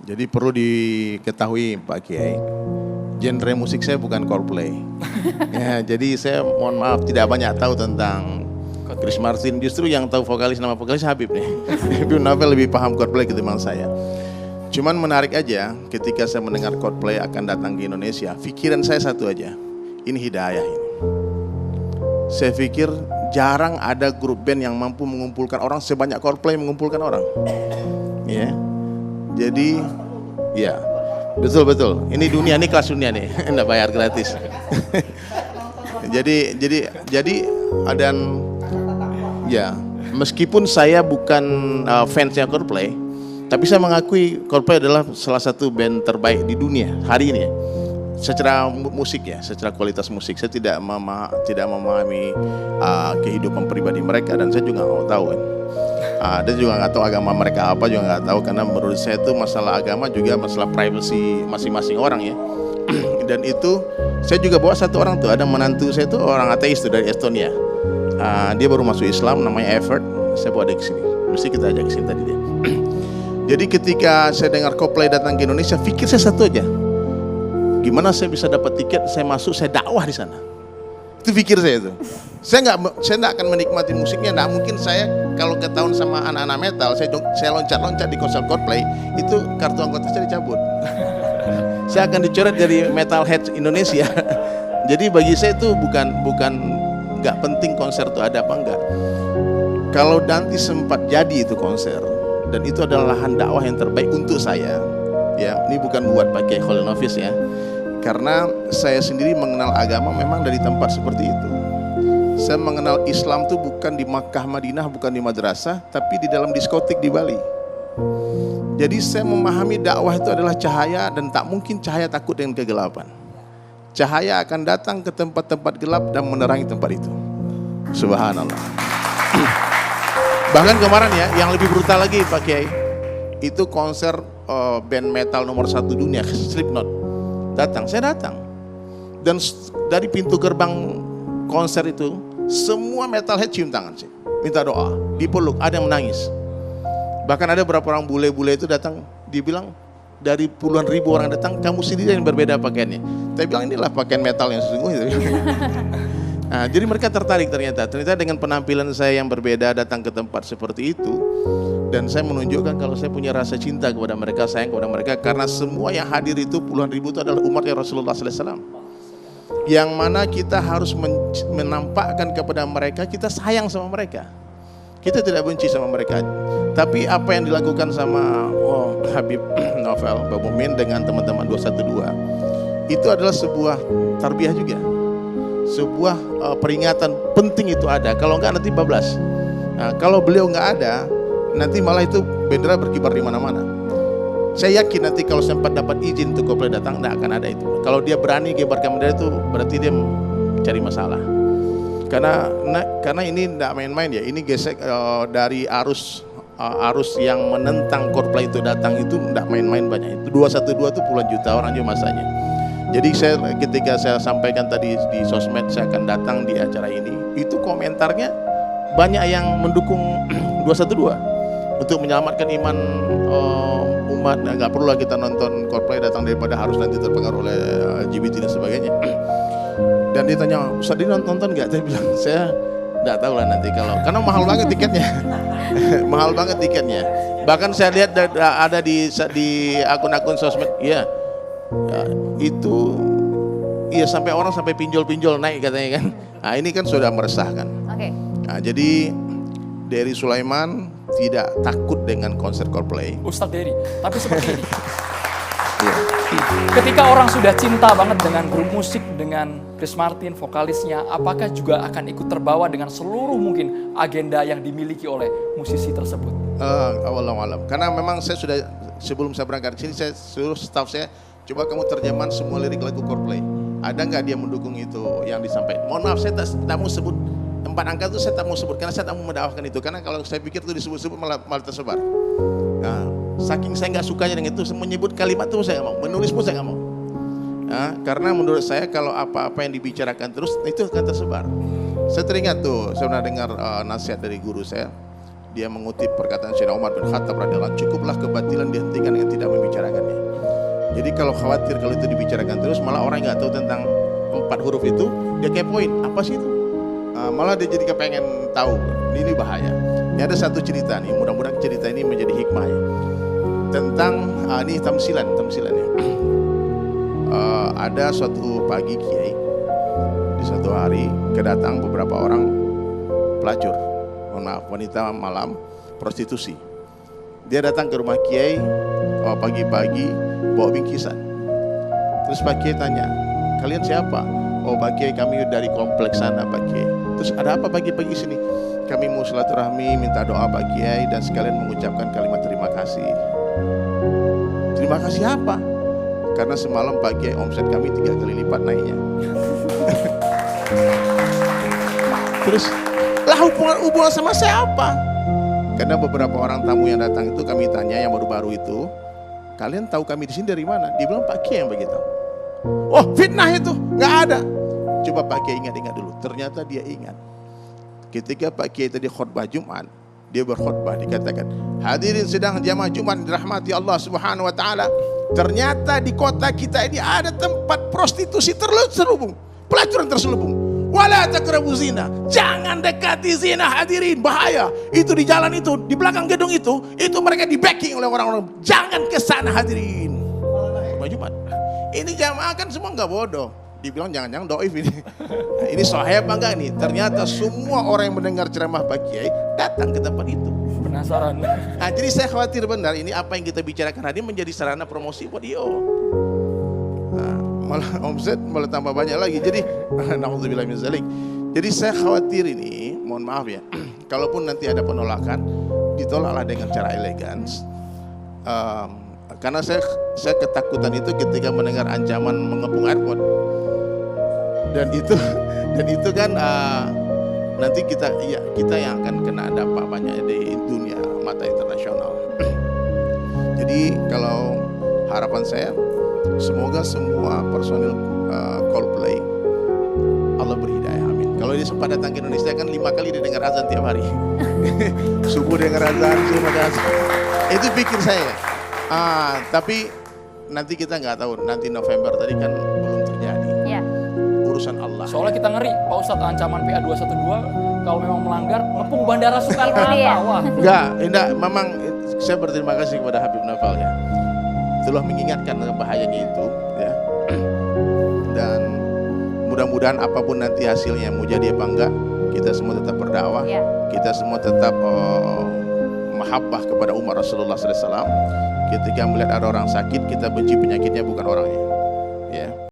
Jadi perlu diketahui Pak Kiai, genre musik saya bukan Coldplay. Ya, jadi saya mohon maaf tidak banyak tahu tentang Chris Martin. Justru yang tahu nama vokalis Habib nih. Habib Novel lebih paham Coldplay ketimbang saya. Cuman menarik aja ketika saya mendengar Coldplay akan datang ke Indonesia, pikiran saya satu aja, ini hidayah ini. Saya pikir jarang ada grup band yang mampu mengumpulkan orang sebanyak Coldplay mengumpulkan orang. Ya. Jadi ya betul. Ini dunia, ini kelas dunia nih, enggak bayar gratis. jadi dan ya meskipun saya bukan fansnya Coldplay, tapi saya mengakui Coldplay adalah salah satu band terbaik di dunia hari ini. Secara musik ya, secara kualitas musik saya tidak memahami kehidupan pribadi mereka dan saya juga nggak tahu kan. Dan juga nggak tahu agama mereka apa juga nggak tahu karena menurut saya itu masalah agama juga masalah privacy masing-masing orang ya. Dan itu saya juga bawa satu orang tuh, ada menantu saya tuh orang ateis tuh dari Estonia. Dia baru masuk Islam namanya Evert, saya bawa dia ke sini. Mesti kita ajak ke sini tadi dia. Jadi ketika saya dengar Coldplay datang ke Indonesia, pikir saya satu aja. Gimana saya bisa dapat tiket, saya masuk, saya dakwah di sana. Itu pikir saya itu. Saya nggak akan menikmati musiknya. Nggak mungkin saya kalau ketahuan sama anak-anak metal, saya loncat-loncat di konser Coldplay, itu kartu anggota saya dicabut. Saya akan dicoret dari Metalhead Indonesia. Jadi bagi saya itu bukan nggak penting konser itu ada apa enggak. Kalau nanti sempat jadi itu konser dan itu adalah lahan dakwah yang terbaik untuk saya. Ya, ini bukan buat pakai Khalil Nafis ya. Karena saya sendiri mengenal agama memang dari tempat seperti itu. Saya mengenal Islam itu bukan di Makkah, Madinah, bukan di madrasah, tapi di dalam diskotik di Bali. Jadi saya memahami dakwah itu adalah cahaya dan tak mungkin cahaya takut dengan kegelapan. Cahaya akan datang ke tempat-tempat gelap dan menerangi tempat itu. Subhanallah. Bahkan kemarin ya, yang lebih brutal lagi Pak Kiai, itu konser band metal nomor 1 dunia, Slipknot. Saya datang. Dan dari pintu gerbang konser itu, semua metalhead cium tangan sih, minta doa, dipeluk, ada yang menangis. Bahkan ada beberapa orang bule-bule itu datang, dibilang dari puluhan ribu orang datang, kamu sendiri yang berbeda pakaiannya. Saya bilang inilah pakaian metal yang sesungguhnya. Nah, jadi mereka tertarik ternyata dengan penampilan saya yang berbeda datang ke tempat seperti itu. Dan saya menunjukkan kalau saya punya rasa cinta kepada mereka, sayang kepada mereka, karena semua yang hadir itu puluhan ribu itu adalah umatnya Rasulullah SAW. Yang mana kita harus menampakkan kepada mereka kita sayang sama mereka. Kita tidak benci sama mereka. Tapi apa yang dilakukan sama Habib Novel Babumin dengan teman-teman 212 itu adalah sebuah tarbiyah juga. Sebuah peringatan penting itu ada. Kalau enggak nanti bablas. Nah, kalau beliau enggak ada, nanti malah itu bendera berkibar di mana-mana. Saya yakin nanti kalau sempat dapat izin untuk Coldplay datang, tidak akan ada itu. Kalau dia berani kibarkan bendera itu berarti dia cari masalah. Karena ini tidak main-main ya. Ini gesek dari arus yang menentang Coldplay itu datang itu tidak main-main banyak. Itu 212 itu puluhan juta orang juga masanya. Jadi ketika saya sampaikan tadi di sosmed saya akan datang di acara ini, itu komentarnya banyak yang mendukung 212. Untuk menyelamatkan iman umat, nggak perlu lah kita nonton Coldplay datang daripada harus nanti terpengaruh oleh LGBT dan sebagainya. Dan ditanya, Ustaz ini nonton nggak? Saya bilang, saya nggak tahu lah nanti karena mahal banget tiketnya. Mahal banget tiketnya. Bahkan saya lihat ada di akun-akun sosmed, ya itu sampai orang sampai pinjol-pinjol naik katanya kan. Nah ini kan sudah meresahkan. Oke. Nah, jadi Dery Sulaiman tidak takut dengan konser Coldplay. Ustadz Dery, tapi seperti ini. Ketika orang sudah cinta banget dengan grup musik, dengan Chris Martin, vokalisnya, apakah juga akan ikut terbawa dengan seluruh mungkin agenda yang dimiliki oleh musisi tersebut? Wallahualam. Karena memang saya sudah, sebelum saya berangkat ke sini, saya suruh staff saya, coba kamu terjemahan semua lirik lagu Coldplay. Ada nggak dia mendukung itu yang disampaikan? Mohon maaf, saya tak mau sebut 4 angka itu, saya tak mau sebut karena saya tak mau mendakwahkan itu. Karena kalau saya pikir itu disebut-sebut malah tersebar. Nah, saking saya nggak sukanya dengan itu, menyebut kalimat itu saya nggak mau, menulis pun saya nggak mau. Nah, karena menurut saya kalau apa-apa yang dibicarakan terus itu akan tersebar. Saya teringat tuh, saya pernah dengar nasihat dari guru saya. Dia mengutip perkataan Sayyidina Umar bin Khattab radhiyallahu anhu, cukuplah kebatilan dihentikan dengan tidak membicarakan. Jadi kalau khawatir kalau itu dibicarakan terus, malah orang nggak tahu tentang 4 huruf itu, dia kepoin apa sih itu. Malah dia jadi kepengen tahu. Ini bahaya. Ini ada satu cerita nih, mudah-mudahan cerita ini menjadi hikmah ya. Tentang ini tamsilan ya. Ada suatu pagi Kiai, di suatu hari kedatang beberapa orang pelacur, wanita malam prostitusi. Dia datang ke rumah Kiai pagi-pagi bawa bingkisan. Terus Pak Kiai tanya, kalian siapa? Oh Pak Kiai, kami dari kompleks sana Pak Kiai. Terus ada apa pagi-pagi sini? Kami mau silaturahmi, minta doa Pak Kiai, dan sekalian mengucapkan kalimat terima kasih. Terima kasih apa? Karena semalam Pak Kiai omset kami 3 kali lipat naiknya. Terus lah hubungan sama siapa? Karena beberapa orang tamu yang datang itu kami tanya, yang baru-baru itu, kalian tahu kami di sini dari mana? Dia bilang Pak Kiai yang beritahu. Oh fitnah itu, nggak ada. Coba Pak Kiai ingat dulu. Ternyata dia ingat. Ketika Pak Kiai tadi khutbah Jumat, dia berkhutbah dikatakan, hadirin sedang jamaah Jumat dirahmati Allah Subhanahu Wa Taala. Ternyata di kota kita ini ada tempat prostitusi terselubung, pelacuran terselubung. Wala taqrabu zina, jangan dekati zina hadirin, bahaya. Itu di jalan itu, di belakang gedung itu mereka di backing oleh orang-orang. Jangan ke sana hadirin. Jumat. Ini jamaah kan semua nggak bodoh. Dibilang jangan-jangan doif ini. Ini sahih apa enggak nih? Ternyata semua orang yang mendengar ceramah Pak Kiai datang ke tempat itu. Penasaran. Nah, jadi saya khawatir benar ini apa yang kita bicarakan hari ini menjadi sarana promosi buat IO. Malah omset malah tambah banyak lagi. Jadi naudzubillah min dzalik. Jadi saya khawatir ini, mohon maaf ya, kalaupun nanti ada penolakan, ditolaklah dengan cara elegan. Karena saya ketakutan itu ketika mendengar ancaman mengepung airport. Dan itu kan nanti kita yang akan kena dampak banyak di dunia mata internasional. Jadi kalau harapan saya, semoga semua personil Coldplay Allah beri hidayah, amin. Kalau dia sempat datang ke Indonesia kan 5 kali dia dengar azan tiap hari. Subuh dengar azan, subuh dengar azan. Itu pikir saya. Tapi nanti kita nggak tahu, nanti November tadi kan belum terjadi. Ya. Urusan Allah. Soalnya kita ngeri, Pak Ustadz, ancaman PA 212 kalau memang melanggar ngepung Bandara Soekarno-Hatta. Wah. Enggak, memang saya berterima kasih kepada Habib Naufal ya. Telah mengingatkan bahayanya itu ya. Dan mudah-mudahan apapun nanti hasilnya, mau jadi apa enggak, kita semua tetap berdakwah. Ya. Kita semua tetap mahabbah kepada umat Rasulullah SAW. Ketika melihat ada orang sakit, kita benci penyakitnya bukan orangnya. Ya.